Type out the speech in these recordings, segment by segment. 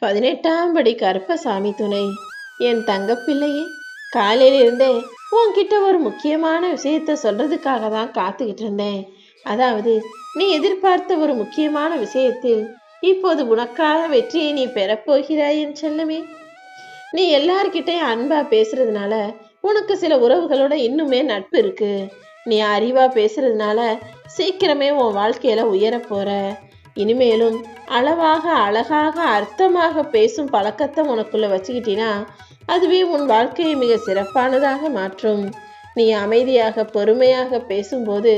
18ஆம் படி கருப்பசாமி துணை. என் தங்கப்பிள்ளையே, காலையிலிருந்தே உன்கிட்ட ஒரு முக்கியமான விஷயத்த சொல்றதுக்காக தான் காத்துக்கிட்டு இருந்தேன். அதாவது, நீ எதிர்பார்த்த ஒரு முக்கியமான விஷயத்தில் இப்போது உனக்கான வெற்றியை நீ பெறப்போகிறாய் என் செல்லமே. நீ எல்லார்கிட்டையும் அன்பா பேசுறதுனால உனக்கு சில உறவுகளோட இன்னுமே நட்பு இருக்கு. நீ அறிவா பேசுறதுனால சீக்கிரமே உன் வாழ்க்கையில உயர போற. இனிமேலும் அளவாக அழகாக அர்த்தமாக பேசும் பழக்கத்தை உனக்குள்ள வச்சுக்கிட்டினா அதுவே உன் வாழ்க்கையை மிக சிறப்பானதாக மாற்றும். நீ அமைதியாக பொறுமையாக பேசும்போது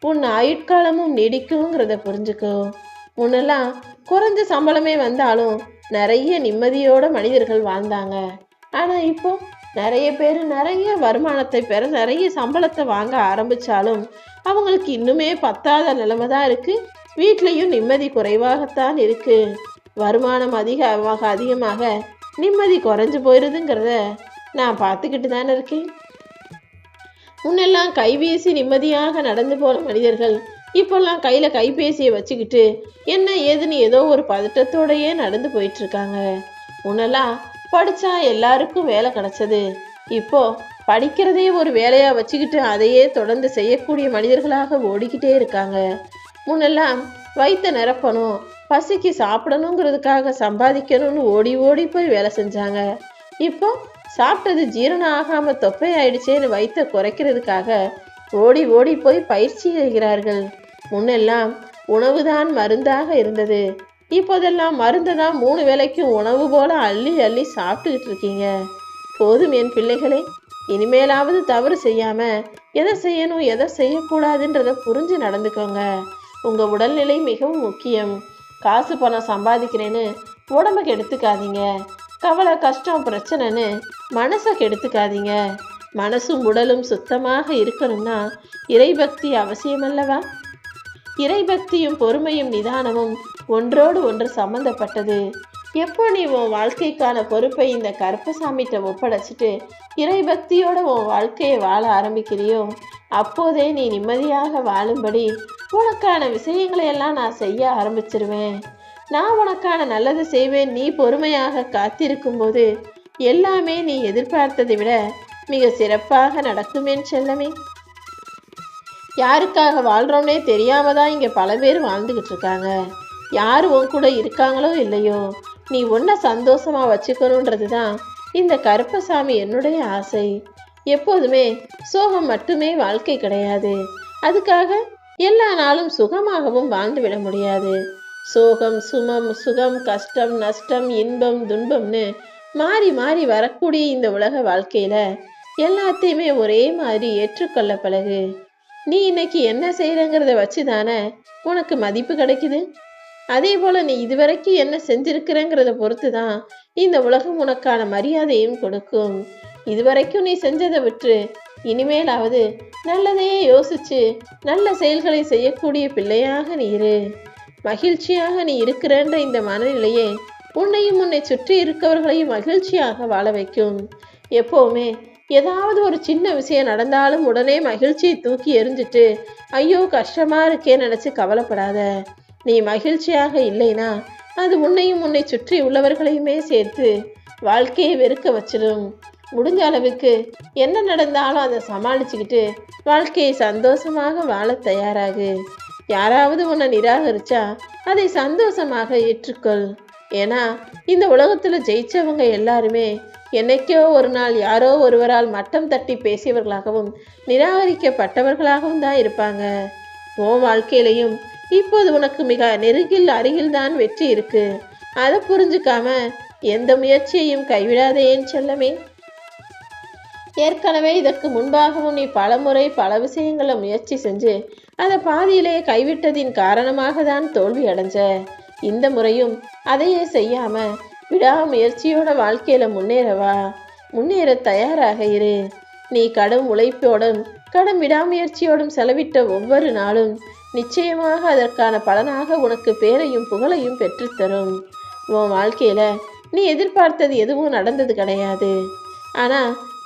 உன் ஆயுட்காலமும் நீடிக்குங்கிறத புரிஞ்சுக்கோ. முன்னெல்லாம் குறைஞ்ச சம்பளமே வந்தாலும் நிறைய நிம்மதியோட மனிதர்கள் வாழ்ந்தாங்க. ஆனா இப்போ நிறைய பேர் நிறைய வருமானத்தை பெற நிறைய சம்பளத்தை வாங்க ஆரம்பிச்சாலும் அவங்களுக்கு இன்னுமே பத்தாத நிலைமை தான் இருக்கு. வீட்லேயும் நிம்மதி குறைவாகத்தான் இருக்கு. வருமானம் அதிகமாக நிம்மதி குறைஞ்சு போயிடுதுங்கிறத நான் பார்த்துக்கிட்டு தானே இருக்கேன். முன்னெல்லாம் கைவீசி நிம்மதியாக நடந்து போன மனிதர்கள் இப்போல்லாம் கையில் கைபேசியை வச்சுக்கிட்டு என்ன ஏதுன்னு ஏதோ ஒரு பதட்டத்தோடையே நடந்து போயிட்டு இருக்காங்க. முன்னெல்லாம் படித்தா எல்லாருக்கும் வேலை கிடைச்சது. இப்போ படிக்கிறதே ஒரு வேலையாக வச்சுக்கிட்டு அதையே தொடர்ந்து செய்யக்கூடிய மனிதர்களாக ஓடிக்கிட்டே இருக்காங்க. முன்னெல்லாம் வயிற்ற நிரப்பணும், பசிக்கு சாப்பிடணுங்கிறதுக்காக சம்பாதிக்கணும்னு ஓடி ஓடி போய் வேலை செஞ்சாங்க. இப்போ சாப்பிட்டது ஜீரணம் ஆகாமல் தொப்பை ஆயிடுச்சேன்னு வயிற்ற குறைக்கிறதுக்காக ஓடி ஓடி போய் பயிற்சி செய்கிறார்கள். முன்னெல்லாம் உணவு தான் மருந்தாக இருந்தது. இப்போதெல்லாம் மருந்து தான் 3 வேளைக்கும் உணவு போல அள்ளி அள்ளி சாப்பிட்டுக்கிட்டு இருக்கீங்க. போதும் என் பிள்ளைகளே, இனிமேலாவது தவறு செய்யாம எதை செய்யணும் எதை செய்யக்கூடாதுன்றதை புரிஞ்சு நடந்துக்கோங்க. உங்க உடல்நிலை மிகவும் முக்கியம். காசு பணம் சம்பாதிக்கிறேன்னு உடம்ப கெடுத்துக்காதீங்க. கவலை கஷ்டம் பிரச்சனைன்னு மனசை கெடுத்துக்காதீங்க. மனசும் உடலும் சுத்தமாக இருக்கணும்னா இறைபக்தி அவசியமல்லவா? இறைபக்தியும் பொறுமையும் நிதானமும் ஒன்றோடு ஒன்று சம்பந்தப்பட்டது. எப்போ நீ உன் வாழ்க்கைக்கான பொறுப்பை இந்த கருப்பசாமிகிட்ட ஒப்படைச்சிட்டு இறைபக்தியோட உன் வாழ்க்கையை வாழ ஆரம்பிக்கிறியோ அப்போதே நீ நிம்மதியாக வாழும்படி உனக்கான விஷயங்களை எல்லாம் நான் செய்ய ஆரம்பிச்சிருவேன். நான் உனக்கான நல்லது செய்வேன். நீ பொறுமையாக காத்திருக்கும் போது எல்லாமே நீ எதிர்பார்த்ததை விட மிக சிறப்பாக நடக்குமேன் செல்லமே. யாருக்காக வாழ்கிறோம்னே தெரியாம தான் இங்கே பல பேர் வாழ்ந்துக்கிட்டு இருக்காங்க. யார் உன் கூட இருக்காங்களோ இல்லையோ, நீ ஒன்றை சந்தோஷமாக வச்சுக்கணுன்றது தான் இந்த கருப்பசாமி என்னுடைய ஆசை. எப்போதுமே சோகம் மட்டுமே வாழ்க்கை கிடையாது. அதுக்காக எல்லா நாளும் சுகமாகவும் வாழ்ந்து விட முடியாது. சோகம் சுகம் கஷ்டம் நஷ்டம் இன்பம் துன்பம்னு மாறி மாறி வரக்கூடிய இந்த உலக வாழ்க்கையில எல்லாத்தையுமே ஒரே மாதிரி ஏற்றுக்கொள்ள பழகு. நீ இன்னைக்கு என்ன செய்யறங்கிறத வச்சு தானே உனக்கு மதிப்பு கிடைக்குது. அதே போல நீ இதுவரைக்கும் என்ன செஞ்சிருக்கிறங்கிறத பொறுத்து தான் இந்த உலகம் உனக்கான மரியாதையும் கொடுக்கும். இதுவரைக்கும் நீ செஞ்சதை விட்டு இனிமேலாவது நல்லதையே யோசிச்சு நல்ல செயல்களை செய்யக்கூடிய பிள்ளையாக நீ இரு. மகிழ்ச்சியாக நீ இருக்கிறன்ற இந்த மனநிலையே உன்னையும் உன்னை சுற்றி இருக்கவர்களையும் மகிழ்ச்சியாக வாழ வைக்கும். எப்போவுமே ஏதாவது ஒரு சின்ன விஷயம் நடந்தாலும் உடனே மகிழ்ச்சியை தூக்கி எறிஞ்சிட்டு ஐயோ கஷ்டமா இருக்கே நினைச்சு கவலைப்படாத. நீ மகிழ்ச்சியாக இல்லைனா அது உன்னையும் உன்னை சுற்றி உள்ளவர்களையுமே சேர்த்து வாழ்க்கையை வெறுக்க வச்சிடும். முடிஞ்ச அளவுக்கு என்ன நடந்தாலும் அதை சமாளிச்சுக்கிட்டு வாழ்க்கையை சந்தோஷமாக வாழ தயாராகு. யாராவது உன்னை நிராகரிச்சா அதை சந்தோஷமாக ஏற்றுக்கொள். ஏன்னா இந்த உலகத்துல ஜெயிச்சவங்க எல்லாருமே என்னைக்கோ ஒரு நாள் யாரோ ஒருவரால் மட்டம் தட்டி பேசியவர்களாகவும் நிராகரிக்கப்பட்டவர்களாகவும் தான் இருப்பாங்க. உன் வாழ்க்கையிலையும் இப்போது உனக்கு மிக அருகில் தான் வெற்றி இருக்கு. அதை புரிஞ்சுக்காம எந்த முயற்சியையும் கைவிடாதேன்னு செல்லமே. ஏற்கனவே இதற்கு முன்பாகவும் நீ பலமுறை பல விஷயங்களை முயற்சி செஞ்சு அதை பாதியிலேயே கைவிட்டதின் காரணமாக தான் தோல்வி அடைஞ்ச. இந்த முறையும் அதையே செய்யாம விடாமுயற்சியோட வாழ்க்கையில முன்னேற தயாராக இரு. நீ கடும் உழைப்போடும் கடும் விடாமுயற்சியோடும் செலவிட்ட ஒவ்வொரு நாளும் நிச்சயமாக அதற்கான பலனாக உனக்கு பேரையும் புகழையும் பெற்றுத்தரும். உன் வாழ்க்கையில நீ எதிர்பார்த்தது எதுவும் நடந்தது கிடையாது. ஆனா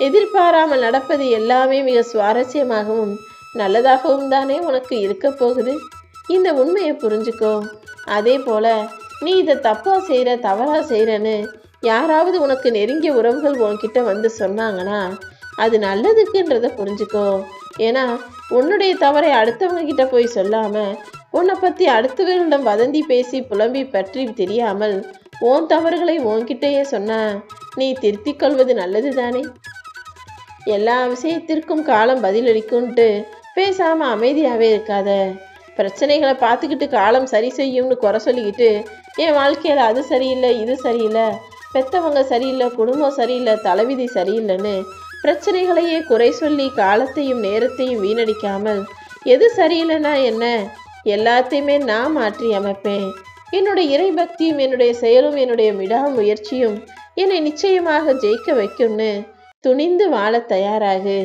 எதிர்பாராமல் நடப்பது எல்லாமே மிக சுவாரஸ்யமாகவும் நல்லதாகவும் தானே உனக்கு இருக்க போகுது. இந்த உண்மையை புரிஞ்சுக்கோ. அதே போல நீ இதை தப்பா செய்கிற தவறா செய்கிறன்னு யாராவது உனக்கு நெருங்கிய உறவுகள் உன்கிட்ட வந்து சொன்னாங்கன்னா அது நல்லதுக்குன்றத புரிஞ்சுக்கோ. ஏன்னா உன்னுடைய தவறை அடுத்தவங்க கிட்ட போய் சொல்லாம உன்னை பற்றி அடுத்தவர்களிடம் வதந்தி பேசி புலம்பி பற்றி தெரியாமல் உன் தவறுகளை உன்கிட்டயே சொன்னா நீ திருத்திக் கொள்வது நல்லது தானே. எல்லா விஷயத்திற்கும் காலம் பதிலளிக்கும்ட்டு பேசாம அமைதியாவே இருக்காத. பிரச்சனைகளை பார்த்துக்கிட்டு காலம் சரி செய்யும்னு குறை சொல்லிக்கிட்டு என் வாழ்க்கையில அது சரியில்லை இது சரியில்லை, பெத்தவங்க சரியில்லை, குடும்பம் சரியில்லை, தலைவிதி சரியில்லைன்னு பிரச்சனைகளையே குறை சொல்லி காலத்தையும் நேரத்தையும் வீணடிக்காமல் எது சரியில்லைன்னா என்ன, எல்லாத்தையுமே நான் மாற்றி அமைப்பேன். என்னுடைய இறைபக்தியும் என்னுடைய செயலும் என்னுடைய விடாமுயற்சியும் என்னை நிச்சயமாக ஜெயிக்க வைக்கும்னு துணிந்து வாழ தயாராகு.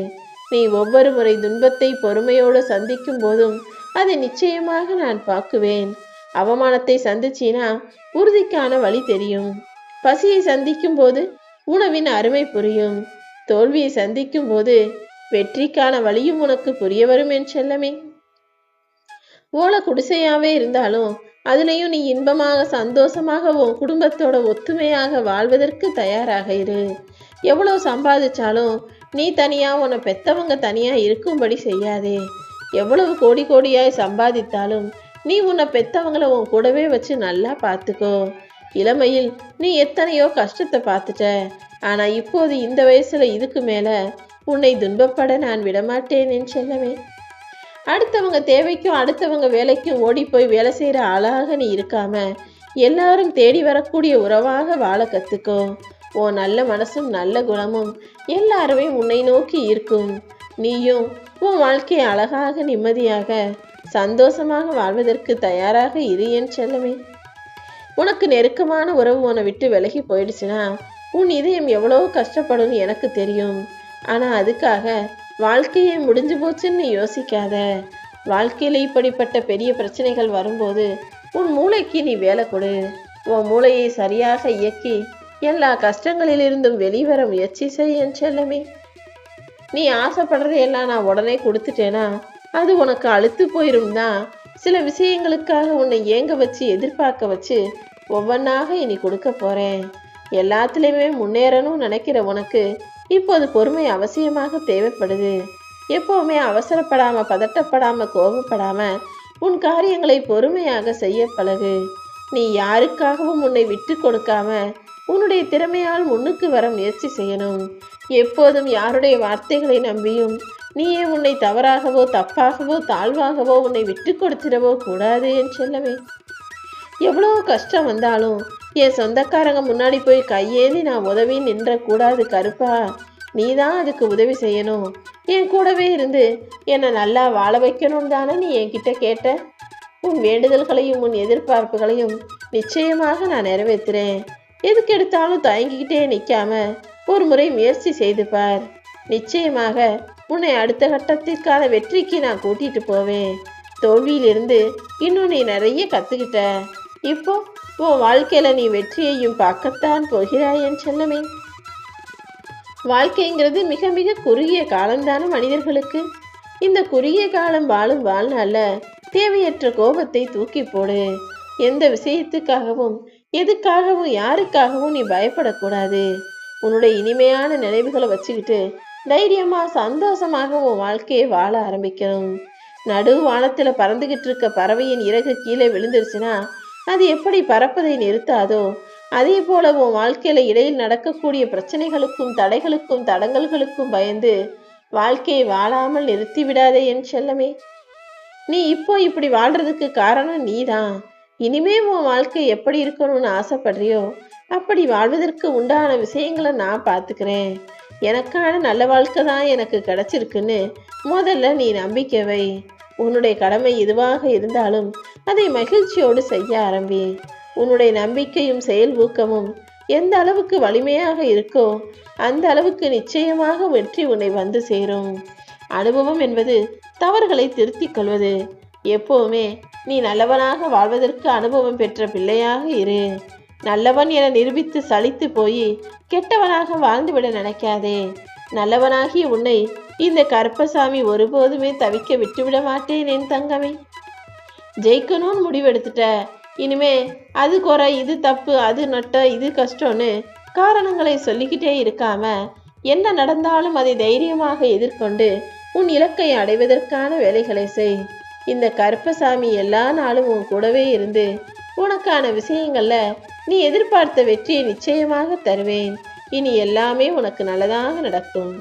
நீ ஒவ்வொரு முறை துன்பத்தை பொறுமையோடு சந்திக்கும் போதும் அதை நிச்சயமாக நான் பார்க்குவேன். அவமானத்தை சந்திச்சினா உறுதிக்கான வழி தெரியும். பசியை சந்திக்கும் போது உணவின் அருமை புரியும். தோல்வியை சந்திக்கும் போது வெற்றிக்கான வழியும் உனக்கு புரிய வரும் என் செல்லமே. ஓலை குடிசையாவே இருந்தாலும் அதுலேயும் நீ இன்பமாக சந்தோஷமாக உன் குடும்பத்தோட ஒத்துமையாக வாழ்வதற்கு தயாராக இரு. எவ்வளோ சம்பாதிச்சாலும் நீ தனியா உன்னை பெத்தவங்க தனியா இருக்கும்படி செய்யாதே. எவ்வளவு கோடி கோடியாய் சம்பாதித்தாலும் நீ உன்னை பெத்தவங்களை உன் கூடவே வச்சு நல்லா பார்த்துக்கோ. இளமையில் நீ எத்தனையோ கஷ்டத்தை பார்த்துட்ட. ஆனா இப்போது இந்த வயசுல இதுக்கு மேல உன்னை துன்பப்பட நான் விடமாட்டேன் என் செல்லமே. அடுத்தவங்க தேவைக்கும் அடுத்தவங்க வேலைக்கும் ஓடி போய் வேலை செய்யற ஆளாக நீ இருக்காம எல்லாரும் தேடி வரக்கூடிய உறவாக வாழ கத்துக்கோ. உன் நல்ல மனசும் நல்ல குணமும் எல்லாருமே உன்னை நோக்கி இருக்கும். நீயும் உன் வாழ்க்கையை அழகாக நிம்மதியாக சந்தோஷமாக வாழ்வதற்கு தயாராக இரு என் செல்லமே. உனக்கு நெருக்கமான உறவு உன்னை விட்டு விலகி போயிடுச்சுன்னா உன் இதயம் எவ்வளோ கஷ்டப்படும் எனக்கு தெரியும். ஆனா அதுக்காக வாழ்க்கையே முடிஞ்சு போச்சுன்னு யோசிக்காத. வாழ்க்கையில இப்படிப்பட்ட பெரிய பிரச்சனைகள் வரும்போது உன் மூளைக்கு நீ வேலை கொடு. உன் மூளையை சரியாக இயக்கி எல்லா கஷ்டங்களிலிருந்தும் வெளிவர முயற்சி செய் என் செல்லமே. நீ ஆசைப்படுறதையெல்லாம் நான் உடனே கொடுத்துட்டேனா அது உனக்கு அழுத்து போயிரும் தான். சில விஷயங்களுக்காக உன்னை ஏங்க வச்சு எதிர்பார்க்க வச்சு ஒவ்வொன்றாக இனி கொடுக்க போறேன். எல்லாத்துலேயுமே முன்னேறணும்னு நினைக்கிற உனக்கு இப்போது பொறுமை அவசியமாக தேவைப்படுது. எப்பவுமே அவசரப்படாம பதட்டப்படாம கோபப்படாம உன் காரியங்களை பொறுமையாக செய்ய பழகு. நீ யாருக்காகவும் உன்னை விட்டு கொடுக்காம உன்னுடைய திறமையால் முன்னுக்கு வர முயற்சி செய்யணும். எப்போதும் யாருடைய வார்த்தைகளை நம்பியும் நீயே உன்னை தவறாகவோ தப்பாகவோ தாழ்வாகவோ உன்னை விட்டு கொடுத்திடவோ கூடாது என் செல்லவே. எவ்வளோ கஷ்டம் வந்தாலும் என் சொந்தக்காரங்க முன்னாடி போய் கையேந்தி நான் உதவி நின்ற கூடாது கருப்பா. நீ தான் அதுக்கு உதவி செய்யணும். என் கூடவே இருந்து என்னை நல்லா வாழ வைக்கணும் தானே நீ என்கிட்ட கேட்ட. உன் வேண்டுதல்களையும் உன் எதிர்பார்ப்புகளையும் நிச்சயமாக நான் நிறைவேற்றுறேன். எதுக்கு எடுத்தாலும் தயங்கிக்கிட்டே நிற்காம ஒரு முறை முயற்சி செய்து பார். நிச்சயமாக உன்னை அடுத்த கட்டத்திற்கான வெற்றிக்கு நான் கூட்டிட்டு போவேன். தோல்வியிலிருந்து இன்னும் நீ நிறைய கற்றுக்கிட்ட. இப்போ உன் வாழ்க்கையில நீ வெற்றியையும் பார்க்கத்தான் போகிறாய் என் செல்லமே. வாழ்க்கைங்கிறது மிக மிக குறுகிய காலம்தான மனிதர்களுக்கு. இந்த குறுகிய காலம் வாழும் வாழ்நாள்ல தேவையற்ற கோபத்தை தூக்கி போடு. எந்த விஷயத்துக்காகவும் எதுக்காகவும் யாருக்காகவும் நீ பயப்படக்கூடாது. உன்னுடைய இனிமையான நினைவுகளை வச்சுக்கிட்டு தைரியமா சந்தோஷமாக உன் வாழ்க்கையை வாழ ஆரம்பிக்கணும். நடு வானத்துல பறந்துகிட்டு இருக்க பறவையின் இறகு கீழே விழுந்துருச்சுன்னா அது எப்படி பறப்பதை நிறுத்தாதோ அதே போல உன் வாழ்க்கையில இடையில் நடக்கக்கூடிய பிரச்சனைகளுக்கும் தடைகளுக்கும் தடங்கல்களுக்கும் பயந்து வாழ்க்கையை வாழாமல் நிறுத்தி விடாதே என் செல்லமே. நீ இப்போ இப்படி வாழ்றதுக்கு காரணம் நீதான். இனிமே உன் வாழ்க்கை எப்படி இருக்கணும்னு ஆசைப்படுறியோ அப்படி வாழ்வதற்கு உண்டான விஷயங்களை நான் பார்த்துக்கிறேன். எனக்கான நல்ல வாழ்க்கை தான் எனக்கு கிடைச்சிருக்குன்னு முதல்ல நீ நம்பிக்கை வை. உன்னுடைய கடமை எதுவாக இருந்தாலும் அதை மகிழ்ச்சியோடு செய்ய ஆரம்பி. உன்னுடைய நம்பிக்கையும் செயல் ஊக்கமும் எந்த அளவுக்கு வலிமையாக இருக்கோ அந்த அளவுக்கு நிச்சயமாக வெற்றி உன்னை வந்து சேரும். அனுபவம் என்பது தவறுகளை திருத்திக் கொள்வது. எப்பவுமே நீ நல்லவனாக வாழ்வதற்கு அனுபவம் பெற்ற பிள்ளையாக இரு. நல்லவன் என நிரூபித்து சலித்து போய் கெட்டவனாக வாழ்ந்துவிட நினைக்காதே. நல்லவனாகி உன்னை இந்த கருப்பசாமி ஒருபோதுமே தவிக்க விட்டுவிட மாட்டேன் என் தங்கமே. ஜெயிக்கணும்னு முடிவெடுத்துட்ட. இனிமே அது குறை, இது தப்பு, அது நட்ட, இது கஷ்டம்னு காரணங்களை சொல்லிக்கிட்டே இருக்காம என்ன நடந்தாலும் அதை தைரியமாக எதிர்கொண்டு உன் இலக்கை அடைவதற்கான வேலைகளை செய். இந்த கருப்பசாமி எல்லா நாளும் உன் கூடவே இருந்து உனக்கான விஷயங்கள்ல நீ எதிர்பார்த்த வெற்றியை நிச்சயமாக தருவேன். இனி எல்லாமே உனக்கு நல்லதாக நடக்கும்.